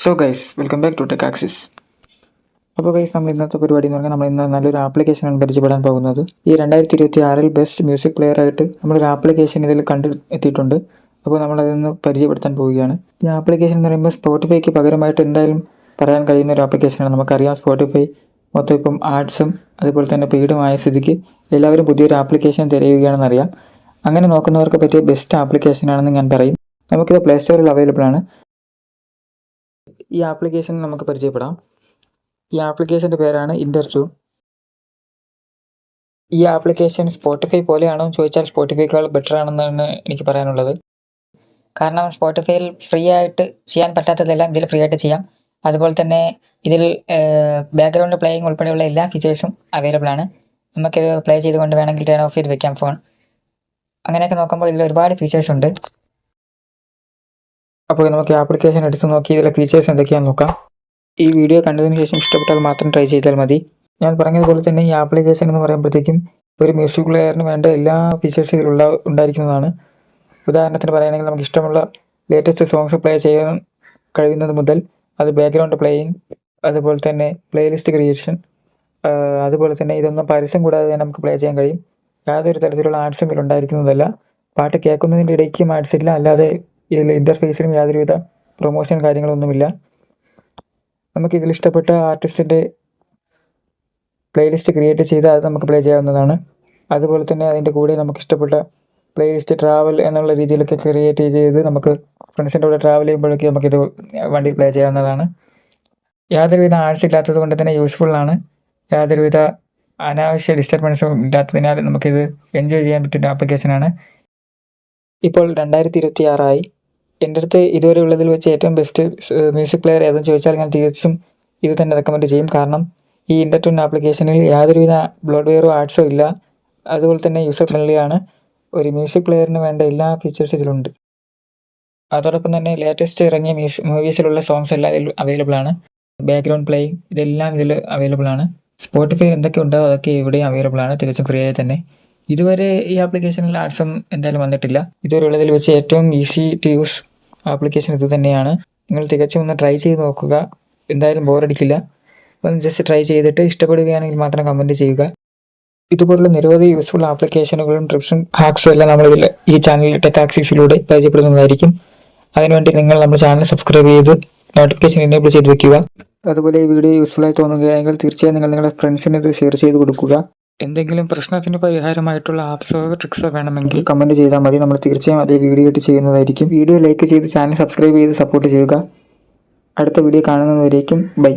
So guys welcome back to Tech Axis. അപ്പോൾ guys നമ്മൾ ഇന്നത്തെ പരിപാടി എന്ന് പറഞ്ഞാൽ നമ്മൾ ഇന്ന് നല്ലൊരു ആപ്ലിക്കേഷനാണ് പരിചയപ്പെടാൻ പോകുന്നത്. ഈ 2026 ബെസ്റ്റ് മ്യൂസിക് പ്ലെയർ ആയിട്ട് നമ്മളൊരു ആപ്ലിക്കേഷൻ ഇതിൽ എത്തിയിട്ടുണ്ട്. അപ്പോൾ നമ്മളതൊന്ന് പരിചയപ്പെടുത്താൻ പോവുകയാണ്. ഈ ആപ്ലിക്കേഷൻ എന്ന് പറയുമ്പോൾ സ്പോട്ടിഫൈക്ക് പകരമായിട്ട് എന്തായാലും പറയാൻ കഴിയുന്ന ഒരു ആപ്ലിക്കേഷനാണ്. നമുക്കറിയാം സ്പോട്ടിഫൈ മൊത്തം ഇപ്പം ആർട്സും അതുപോലെ തന്നെ പെയ്ഡുമായ സ്ഥിതിക്ക് എല്ലാവരും പുതിയൊരു ആപ്ലിക്കേഷൻ തിരയുകയാണെന്നറിയാം. അങ്ങനെ നോക്കുന്നവർക്ക് പറ്റിയ ബെസ്റ്റ് ആപ്ലിക്കേഷനാണെന്ന് ഞാൻ പറയും. നമുക്കിത് പ്ലേ സ്റ്റോറിൽ അവൈലബിൾ ആണ്. ഈ ആപ്ലിക്കേഷൻ നമുക്ക് പരിചയപ്പെടാം. ഈ ആപ്ലിക്കേഷൻ്റെ പേരാണ് ഇൻ്റർട്യൂൺ. ഈ ആപ്ലിക്കേഷൻ സ്പോട്ടിഫൈ പോലെയാണോ എന്ന് ചോദിച്ചാൽ സ്പോട്ടിഫൈക്കാൾ ബെറ്റർ ആണെന്നാണ് എനിക്ക് പറയാനുള്ളത്. കാരണം സ്പോട്ടിഫൈയിൽ ഫ്രീ ആയിട്ട് ചെയ്യാൻ പറ്റാത്തതെല്ലാം ഇതിൽ ഫ്രീ ആയിട്ട് ചെയ്യാം. അതുപോലെ തന്നെ ഇതിൽ ബാക്ക്ഗ്രൗണ്ട് പ്ലേയിങ് ഉൾപ്പെടെയുള്ള എല്ലാ ഫീച്ചേഴ്സും അവൈലബിൾ ആണ്. നമുക്കിത് പ്ലേ ചെയ്തുകൊണ്ട് വേണമെങ്കിൽ ടേൺ ഓഫ് ചെയ്ത് വെക്കാം ഫോൺ. അങ്ങനെയൊക്കെ നോക്കുമ്പോൾ ഇതിൽ ഒരുപാട് ഫീച്ചേഴ്സ് ഉണ്ട്. അപ്പോൾ നമുക്ക് ആപ്ലിക്കേഷൻ എടുത്ത് നോക്കി ഇതിലെ ഫീച്ചേഴ്സ് എന്തൊക്കെയാണെന്ന് നോക്കാം. ഈ വീഡിയോ കണ്ടതിന് ശേഷം ഇഷ്ടപ്പെട്ടാൽ മാത്രം ട്രൈ ചെയ്താൽ മതി. ഞാൻ പറഞ്ഞതുപോലെ തന്നെ ഈ ആപ്ലിക്കേഷൻ എന്ന് പറയുമ്പോഴത്തേക്കും ഒരു മ്യൂസിക് പ്ലെയറിന് വേണ്ട എല്ലാ ഫീച്ചേഴ്സും ഇതിലുള്ള ഉണ്ടായിരിക്കുന്നതാണ്. ഉദാഹരണത്തിന് പറയുകയാണെങ്കിൽ നമുക്ക് ഇഷ്ടമുള്ള ലേറ്റസ്റ്റ് സോങ്സ് പ്ലേ ചെയ്യാൻ കഴിയുന്നത് മുതൽ അത് ബാക്ക്ഗ്രൗണ്ട് പ്ലേയിങ്, അതുപോലെ തന്നെ പ്ലേലിസ്റ്റ് ക്രിയേഷൻ, അതുപോലെ തന്നെ ഇതൊന്നും പരസ്യം കൂടാതെ തന്നെ നമുക്ക് പ്ലേ ചെയ്യാൻ കഴിയും. യാതൊരു തരത്തിലുള്ള ആഡ്സും ഇതിൽ ഉണ്ടായിരിക്കുന്നതല്ല. പാട്ട് കേൾക്കുന്നതിൻ്റെ ഇടയ്ക്കും ആഡ്സ് ഇല്ല. അല്ലാതെ ഇതിൽ ഇൻ്റർഫേസിലും യാതൊരുവിധ പ്രൊമോഷൻ കാര്യങ്ങളൊന്നുമില്ല. നമുക്കിതിൽ ഇഷ്ടപ്പെട്ട ആർട്ടിസ്റ്റിൻ്റെ പ്ലേലിസ്റ്റ് ക്രിയേറ്റ് ചെയ്ത് അത് നമുക്ക് പ്ലേ ചെയ്യാവുന്നതാണ്. അതുപോലെ തന്നെ അതിൻ്റെ കൂടെ നമുക്ക് ഇഷ്ടപ്പെട്ട പ്ലേലിസ്റ്റ് ട്രാവൽ എന്നുള്ള രീതിയിലൊക്കെ ക്രിയേറ്റ് ചെയ്ത് നമുക്ക് ഫ്രണ്ട്സിൻ്റെ കൂടെ ട്രാവൽ ചെയ്യുമ്പോഴൊക്കെ നമുക്കിത് വണ്ടിയിൽ പ്ലേ ചെയ്യാവുന്നതാണ്. യാതൊരുവിധ ആഡ്സ് ഇല്ലാത്തത് കൊണ്ട് തന്നെ യൂസ്ഫുള്ളാണ്. യാതൊരുവിധ അനാവശ്യ ഡിസ്റ്റർബൻസും ഇല്ലാത്തതിനാൽ നമുക്കിത് എൻജോയ് ചെയ്യാൻ പറ്റുന്ന ആപ്ലിക്കേഷനാണ്. ഇപ്പോൾ 2026 എൻ്റെ അടുത്ത് ഇതുവരെ ഉള്ളതിൽ വെച്ച് ഏറ്റവും ബെസ്റ്റ് മ്യൂസിക് പ്ലെയർ ഏതെന്ന് ചോദിച്ചാൽ ഞാൻ തികച്ചും ഇത് തന്നെ റെക്കമെൻഡ് ചെയ്യും. കാരണം ഈ ഇൻ്റർട്യൂൺ ആപ്ലിക്കേഷനിൽ യാതൊരുവിധ ബ്ലോഡ്വെയറോ ആഡ്സോ ഇല്ല. അതുപോലെ തന്നെ യൂസർ ഫ്രണ്ട്ലിയാണ്. ഒരു മ്യൂസിക് പ്ലെയറിന് വേണ്ട എല്ലാ ഫീച്ചേഴ്സും ഇതിലുണ്ട്. അതോടൊപ്പം തന്നെ ലേറ്റസ്റ്റ് ഇറങ്ങിയ മൂവീസിലുള്ള സോങ്സ് എല്ലാം ഇതിൽ അവൈലബിൾ ആണ്. ബാക്ക്ഗ്രൗണ്ട് പ്ലേയിങ് ഇതെല്ലാം ഇതിൽ അവൈലബിൾ ആണ്. സ്പോട്ടിഫൈ എന്തൊക്കെ ഉണ്ടോ അതൊക്കെ ഇവിടെയും അവൈലബിൾ ആണ്, തികച്ചും ഫ്രീ ആയി തന്നെ. ഇതുവരെ ഈ ആപ്ലിക്കേഷനിൽ ആഡ്സും എന്തായാലും വന്നിട്ടില്ല. ഇതുവരെ ഉള്ളതിൽ വെച്ച് ഏറ്റവും ഈസി ടു യൂസ് ആപ്ലിക്കേഷൻ ഇത് തന്നെയാണ്. നിങ്ങൾ തികച്ചും ഒന്ന് ട്രൈ ചെയ്ത് നോക്കുക. എന്തായാലും ബോറടിക്കില്ല. അപ്പം ജസ്റ്റ് ട്രൈ ചെയ്തിട്ട് ഇഷ്ടപ്പെടുകയാണെങ്കിൽ മാത്രം കമൻറ്റ് ചെയ്യുക. ഇതുപോലുള്ള നിരവധി യൂസ്ഫുൾ ആപ്ലിക്കേഷനുകളും ട്രിപ്സും ഹാക്സും എല്ലാം നമ്മൾ ഈ ചാനൽ ടെക് ആക്സിസിലൂടെ പരിചയപ്പെടുന്നതായിരിക്കും. അതിനുവേണ്ടി നിങ്ങൾ നമ്മുടെ ചാനൽ സബ്സ്ക്രൈബ് ചെയ്ത് നോട്ടിഫിക്കേഷൻ എനേബിൾ ചെയ്ത് വെക്കുക. അതുപോലെ ഈ വീഡിയോ യൂസ്ഫുള്ളായി തോന്നുകയാണെങ്കിൽ തീർച്ചയായും നിങ്ങൾ നിങ്ങളുടെ ഫ്രണ്ട്സിന് ഇത് ഷെയർ ചെയ്ത് കൊടുക്കുക. എന്തെങ്കിലും പ്രശ്നത്തിന് പരിഹാരമായിട്ടുള്ള ആപ്സോ ട്രിക്സോ വേണമെങ്കിൽ കമൻറ്റ് ചെയ്താൽ മതി. നമ്മൾ തീർച്ചയായും അതേ വീഡിയോ ആയിട്ട് ചെയ്യുന്നതായിരിക്കും. വീഡിയോ ലൈക്ക് ചെയ്ത് ചാനൽ സബ്സ്ക്രൈബ് ചെയ്ത് സപ്പോർട്ട് ചെയ്യുക. അടുത്ത വീഡിയോ കാണുന്നതുവരേക്കും ബൈ.